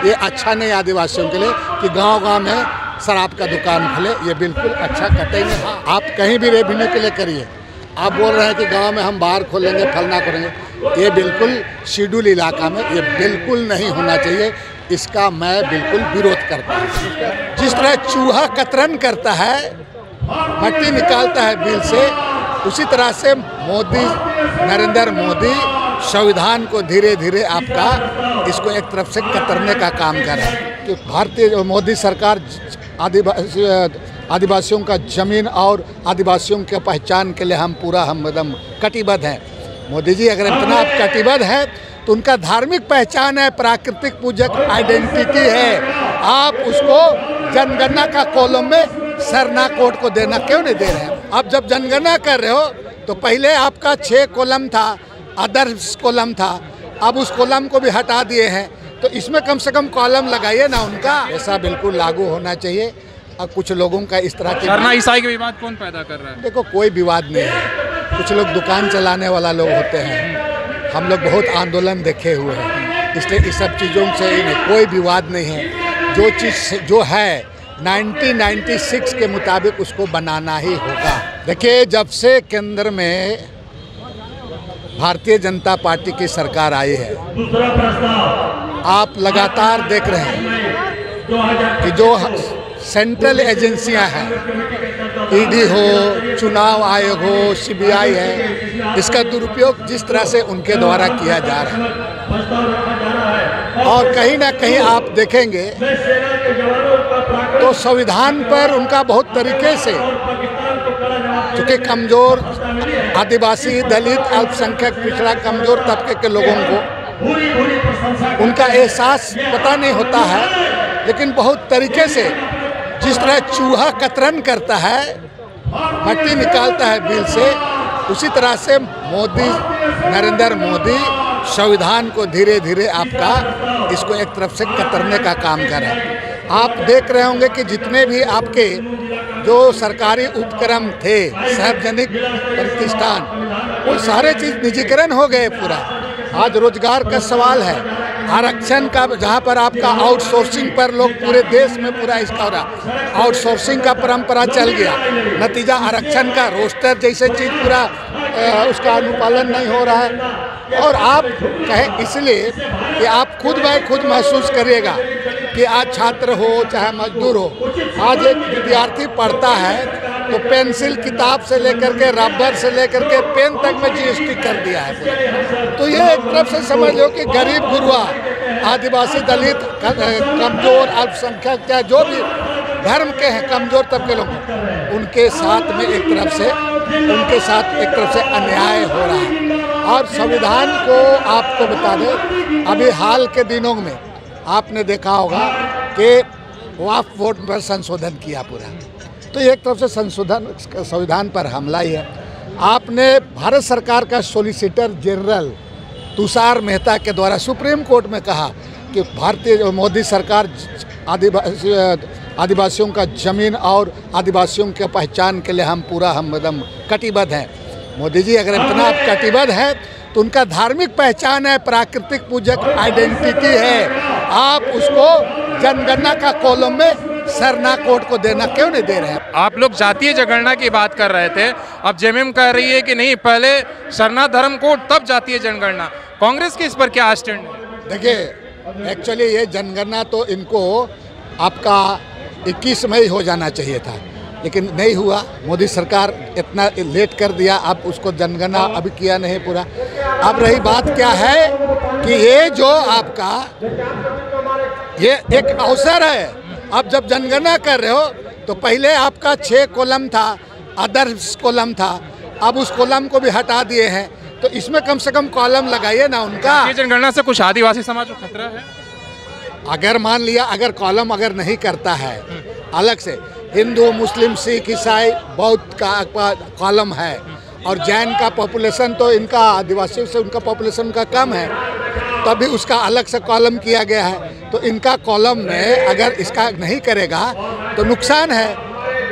ये अच्छा नहीं आदिवासियों के लिए कि गांव-गांव में शराब का दुकान खुले, ये बिल्कुल अच्छा कतई नहीं। हाँ, आप कहीं भी रेवेन्यू के लिए करिए, आप बोल रहे हैं कि गांव में हम बार खोलेंगे, फलना करेंगे, ये बिल्कुल शेड्यूल इलाका में ये बिल्कुल नहीं होना चाहिए। इसका मैं बिल्कुल विरोध करता हूँ। जिस तरह चूहा कतरन करता है, मट्टी निकालता है बिल से, उसी तरह से नरेंद्र मोदी संविधान को धीरे धीरे आपका इसको एक तरफ से कतरने का काम कर रहा है। कि भारतीय मोदी सरकार आदिवासियों का जमीन और आदिवासियों के पहचान के लिए हम एकदम कटिबद्ध हैं। मोदी जी अगर इतना आप कटिबद्ध है तो उनका धार्मिक पहचान है, प्राकृतिक पूजक आइडेंटिटी है, आप उसको जनगणना का कॉलम में सरना कोड को देना क्यों नहीं दे रहे हैं? आप जब जनगणना कर रहे हो तो पहले आपका 6 कॉलम था, अदर्स कॉलम था, अब उस कॉलम को भी हटा दिए हैं, तो इसमें कम से कम कॉलम लगाइए ना उनका। ऐसा बिल्कुल लागू होना चाहिए। और कुछ लोगों का इस तरह के सरना ईसाई के विवाद कौन पैदा कर रहा है? देखो, कोई विवाद नहीं है। कुछ लोग दुकान चलाने वाला लोग होते हैं, हम लोग बहुत आंदोलन देखे हुए हैं, इसलिए इस सब चीज़ों से कोई विवाद नहीं है। जो चीज़ जो है 1996 के मुताबिक उसको बनाना ही होगा। देखिए, जब से केंद्र में भारतीय जनता पार्टी की सरकार आई है, आप लगातार देख रहे हैं कि जो सेंट्रल एजेंसियां हैं, ईडी हो, चुनाव आयोग हो, सीबीआई है, इसका दुरुपयोग जिस तरह से उनके द्वारा किया जा रहा है, और कहीं ना कहीं आप देखेंगे तो संविधान पर उनका बहुत तरीके से, चूँकि कमज़ोर आदिवासी, दलित, अल्पसंख्यक, पिछड़ा, कमज़ोर तबके के लोगों को उनका एहसास पता नहीं होता है, लेकिन बहुत तरीके से जिस तरह चूहा कतरन करता है, मट्टी निकालता है बिल से, उसी तरह से नरेंद्र मोदी संविधान को धीरे धीरे आपका इसको एक तरफ से कतरने का काम कर रहा है। आप देख रहे होंगे कि जितने भी आपके जो सरकारी उपक्रम थे, सार्वजनिक प्रतिष्ठान, वो सारे चीज़ निजीकरण हो गए पूरा। आज रोजगार का सवाल है, आरक्षण का, जहाँ पर आपका आउटसोर्सिंग पर लोग पूरे देश में पूरा इसका हो रहा, आउटसोर्सिंग का परंपरा चल गया, नतीजा आरक्षण का रोस्टर जैसे चीज़ पूरा उसका अनुपालन नहीं हो रहा है। और आप कहें इसलिए कि आप खुद ब खुद महसूस करिएगा कि आज छात्र हो चाहे मजदूर हो, आज एक विद्यार्थी पढ़ता है तो पेंसिल, किताब से लेकर के रबर से लेकर के पेन तक में जीएसटी कर दिया है पूरा। तो ये एक तरफ से समझ लो कि गरीब गुरुआ, आदिवासी, दलित, कमज़ोर, अल्पसंख्यक, चाहे जो भी धर्म के हैं, कमज़ोर तबके लोग, उनके साथ में एक तरफ से अन्याय हो रहा है। और संविधान को आपको बता दें, अभी हाल के दिनों में आपने देखा होगा कि वक्फ बोर्ड पर संशोधन किया पूरा, तो एक तरफ से संविधान पर हमला ही है। आपने भारत सरकार का सॉलिसिटर जनरल तुषार मेहता के द्वारा सुप्रीम कोर्ट में कहा कि भारतीय मोदी सरकार आदिवासियों का जमीन और आदिवासियों के पहचान के लिए हम एकदम कटिबद्ध हैं। मोदी जी अगर इतना आप कटिबद्ध है तो उनका धार्मिक पहचान है, प्राकृतिक पूजक आइडेंटिटी है, आप उसको जनगणना का कॉलम में सरना कोड को देना क्यों नहीं दे रहे हैं? आप लोग जातीय जनगणना की बात कर रहे थे, अब जेएमएम कह रही है कि नहीं, पहले सरना धर्म कोड तब जातीय जनगणना। कांग्रेस के इस पर क्या स्टैंड है? देखिए, एक्चुअली ये जनगणना तो इनको आपका 21 में ही हो जाना चाहिए था, लेकिन नहीं हुआ। मोदी सरकार इतना लेट कर दिया, अब उसको जनगणना अभी किया नहीं पूरा। अब रही बात क्या है कि ये जो आपका ये एक अवसर है, अब जब जनगणना कर रहे हो तो पहले आपका 6 कॉलम था, अदर्स कॉलम था, अब उस कॉलम को भी हटा दिए हैं, तो इसमें कम से कम कॉलम लगाइए ना उनका। ये जनगणना से कुछ आदिवासी समाज को खतरा है? अगर मान लिया, अगर कॉलम अगर नहीं करता है अलग से, हिंदू, मुस्लिम, सिख, ईसाई, बौद्ध का कॉलम है, और जैन का पॉपुलेशन तो इनका आदिवासियों से उनका पॉपुलेशन का कम है, तभी उसका अलग से कॉलम किया गया है। तो इनका कॉलम में अगर इसका नहीं करेगा तो नुकसान है,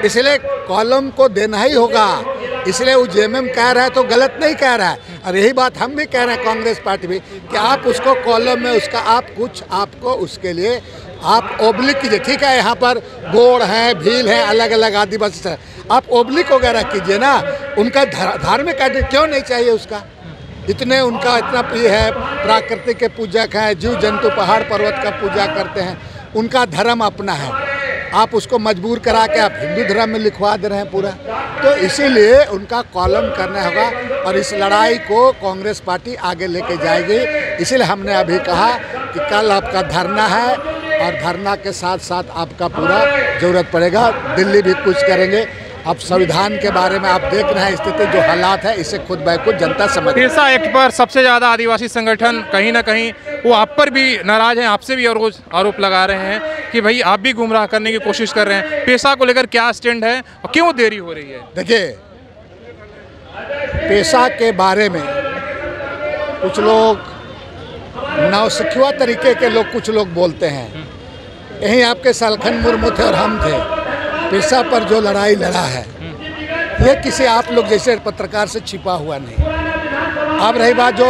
इसलिए कॉलम को देना ही होगा। इसलिए वो जेएमएम कह रहा है तो गलत नहीं कह रहा है। और यही बात हम भी कह रहे हैं कांग्रेस पार्टी भी कि आप उसको कॉलम में उसका आप कुछ आपको उसके लिए आप ओब्लिक कीजिए। ठीक है, यहाँ पर गोड़ हैं, भील हैं, अलग अलग आदिवासी से आप ओब्लिक वगैरह कीजिए ना। उनका धार्मिक आइडेंटिटी क्यों नहीं चाहिए उसका? इतने उनका इतना प्रिय है, प्राकृतिक के पूजक हैं, जीव जंतु पहाड़ पर्वत का पूजा करते हैं, उनका धर्म अपना है। आप उसको मजबूर करा के आप हिंदू धर्म में लिखवा दे रहे हैं पूरा। तो इसीलिए उनका कॉलम करना होगा और इस लड़ाई को कांग्रेस पार्टी आगे लेके जाएगी। इसीलिए हमने अभी कहा कि कल आपका धरना है और धरना के साथ साथ आपका पूरा ज़रूरत पड़ेगा। दिल्ली भी कुछ करेंगे। अब संविधान के बारे में आप देख रहे हैं स्थिति जो हालात है, इसे खुद ब खुद जनता समझ। पेशा एक्ट पर सबसे ज़्यादा आदिवासी संगठन कहीं ना कहीं वो आप पर भी नाराज हैं, आपसे भी आरोप लगा रहे हैं कि भाई आप भी गुमराह करने की कोशिश कर रहे हैं। पेशा को लेकर क्या स्टैंड है और क्यों देरी हो रही है? देखिए, पेशा के बारे में कुछ लोग नौसिखुआ तरीके के लोग कुछ लोग बोलते हैं। यहीं आपके सालखन मुर्मू थे और हम थे। पेशा पर जो लड़ाई लड़ा है ये किसी आप लोग जैसे पत्रकार से छिपा हुआ नहीं। अब रही बात जो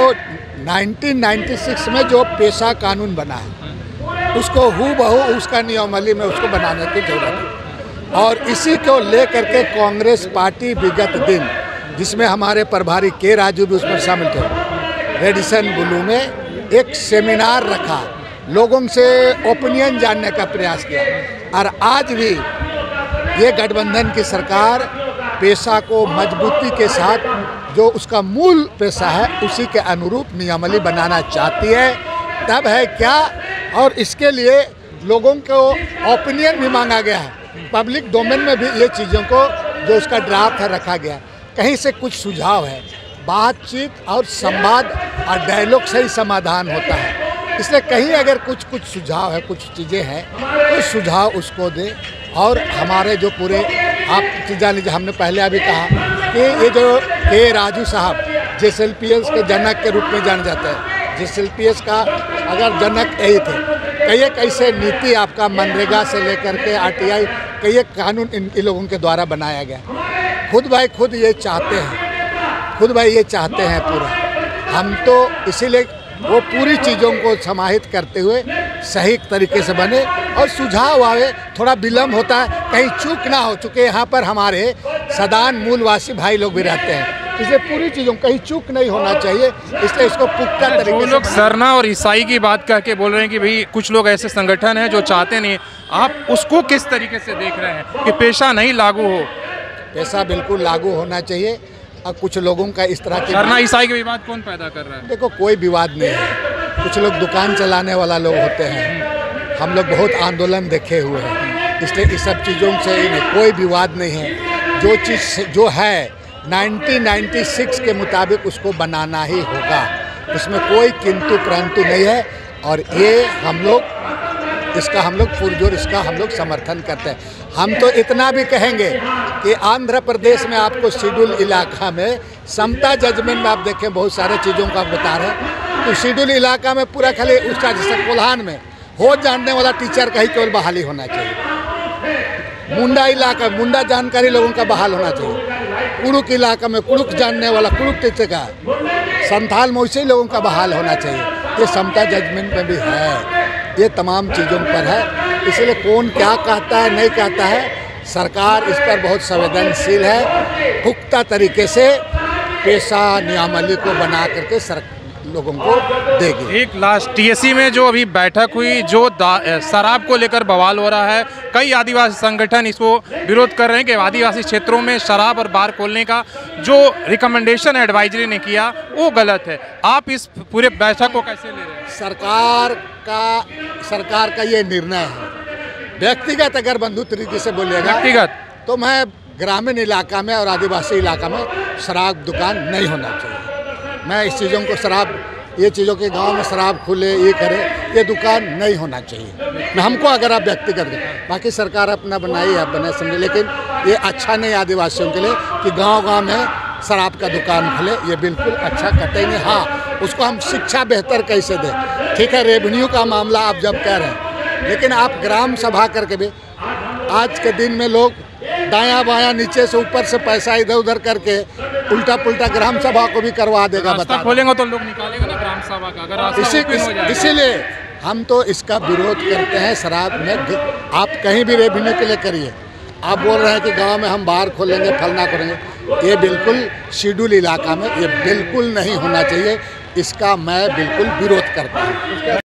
1996 में जो पेशा कानून बना है उसको हूबहू उसका नियमावली में उसको बनाने की जरूरत है। और इसी को लेकर के कांग्रेस पार्टी विगत दिन, जिसमें हमारे प्रभारी के राजू भी उसमें शामिल थे, रेडिसन ब्लू में एक सेमिनार रखा, लोगों से ओपिनियन जानने का प्रयास किया। और आज भी ये गठबंधन की सरकार पेशा को मजबूती के साथ जो उसका मूल पेशा है उसी के अनुरूप नियमावली बनाना चाहती है। तब है क्या, और इसके लिए लोगों को ओपिनियन भी मांगा गया है। पब्लिक डोमेन में भी ये चीज़ों को जो उसका ड्राफ्ट है रखा गया। कहीं से कुछ सुझाव है, बातचीत और संवाद और डायलॉग से ही समाधान होता है। इसलिए कहीं अगर कुछ सुझाव है, कुछ चीज़ें हैं तो सुझाव उसको दे। और हमारे जो पूरे आप जान लीजिए, हमने पहले अभी कहा कि ये जो के राजू साहब JSLPS के जनक के रूप में जाने जाते हैं। JSLPS का अगर जनक यही थे, कई कैसे नीति आपका मनरेगा से लेकर के RTI कई कानून इन लोगों के द्वारा बनाया गया। खुद भाई खुद ये चाहते हैं, खुद भाई ये चाहते हैं पूरा। हम तो इसीलिए वो पूरी चीज़ों को समाहित करते हुए सही तरीके से बने और सुझाव आवे। थोड़ा विलम्ब होता है, कहीं चूक ना हो, चूँकि यहाँ पर हमारे सदान मूलवासी भाई लोग भी रहते हैं, इसलिए पूरी चीज़ों कहीं चूक नहीं होना चाहिए। इसलिए इसको पुख्ता तरीके से। लोग सरना और ईसाई की बात कह के बोल रहे हैं कि भाई कुछ लोग ऐसे संगठन हैं जो चाहते नहीं, आप उसको किस तरीके से देख रहे हैं कि पेशा नहीं लागू हो? पेशा बिल्कुल लागू होना चाहिए। और कुछ लोगों का इस तरह की सरना ईसाई के विवाद कौन पैदा कर रहा है? देखो, कोई विवाद नहीं है। कुछ लोग दुकान चलाने वाला लोग होते हैं, हम लोग बहुत आंदोलन देखे हुए हैं, इसलिए इस सब चीज़ों से कोई विवाद नहीं है। जो चीज़ जो है 1996 के मुताबिक उसको बनाना ही होगा, उसमें कोई किंतु परंतु नहीं है। और ये हम लोग इसका हम लोग पुरजोर इसका हम लोग समर्थन करते हैं। हम तो इतना भी कहेंगे कि आंध्र प्रदेश में आपको शेड्यूल इलाका में समता जजमेंट में आप देखें बहुत सारे चीज़ों का बता रहे हैं। तो शेड्यूल इलाका में पूरा खाली उसका जैसे कोल्हान में हो जानने वाला टीचर का ही केवल बहाली होना चाहिए। मुंडा इलाका मुंडा जानकारी लोगों का बहाल होना चाहिए। कुड़ुक इलाका में कुड़ुक जानने वाला कुड़ुक टीचर का, संथाल में वैसे ही लोगों का बहाल होना चाहिए। ये समता जजमेंट में भी है, ये तमाम चीज़ों पर है। इसलिए कौन क्या कहता है नहीं कहता है, सरकार इस पर बहुत संवेदनशील है। पुख्ता तरीके से पेशा नियमावली को बना करके लोगों को देगी। एक लास्ट TSC में जो अभी बैठक हुई, जो शराब को लेकर बवाल हो रहा है, कई आदिवासी संगठन इसको विरोध कर रहे हैं कि आदिवासी क्षेत्रों में शराब और बार खोलने का जो रिकमेंडेशन एडवाइजरी ने किया वो गलत है। आप इस पूरे बैठक को कैसे ले रहे हैं? सरकार का ये निर्णय है। व्यक्तिगत अगर बंधु तरीके से बोलिएगा व्यक्तिगत, तो मैं ग्रामीण इलाका में और आदिवासी इलाका में शराब दुकान नहीं होना चाहिए। मैं इस चीज़ों को ये चीज़ों के गांव में शराब खुले ये करे, ये दुकान नहीं होना चाहिए। हमको अगर आप व्यक्तिगत, बाकी सरकार अपना बनाई आप बना समझे, लेकिन ये अच्छा नहीं आदिवासियों के लिए कि गांव-गांव में शराब का दुकान खुले, ये बिल्कुल अच्छा कतई नहीं। हाँ, उसको हम शिक्षा बेहतर कैसे दें। ठीक है, रेवेन्यू का मामला आप जब कह रहे हैं, लेकिन आप ग्राम सभा करके भी आज के दिन में लोग दायां बायां नीचे से ऊपर से पैसा इधर उधर करके उल्टा पुल्टा ग्राम सभा को भी करवा देगा। रास्ता खोलेंगे तो लोग निकालेंगे ना ग्राम सभा का, अगर रास्ता ओपन हो जाएगा। इसीलिए हम तो इसका विरोध करते हैं। शराब में आप कहीं भी रेवेन्यू के लिए करिए, आप बोल रहे हैं कि गांव में हम बार खोलेंगे फलना करेंगे, ये बिल्कुल शेड्यूल इलाका में ये बिल्कुल नहीं होना चाहिए। इसका मैं बिल्कुल विरोध करता हूँ।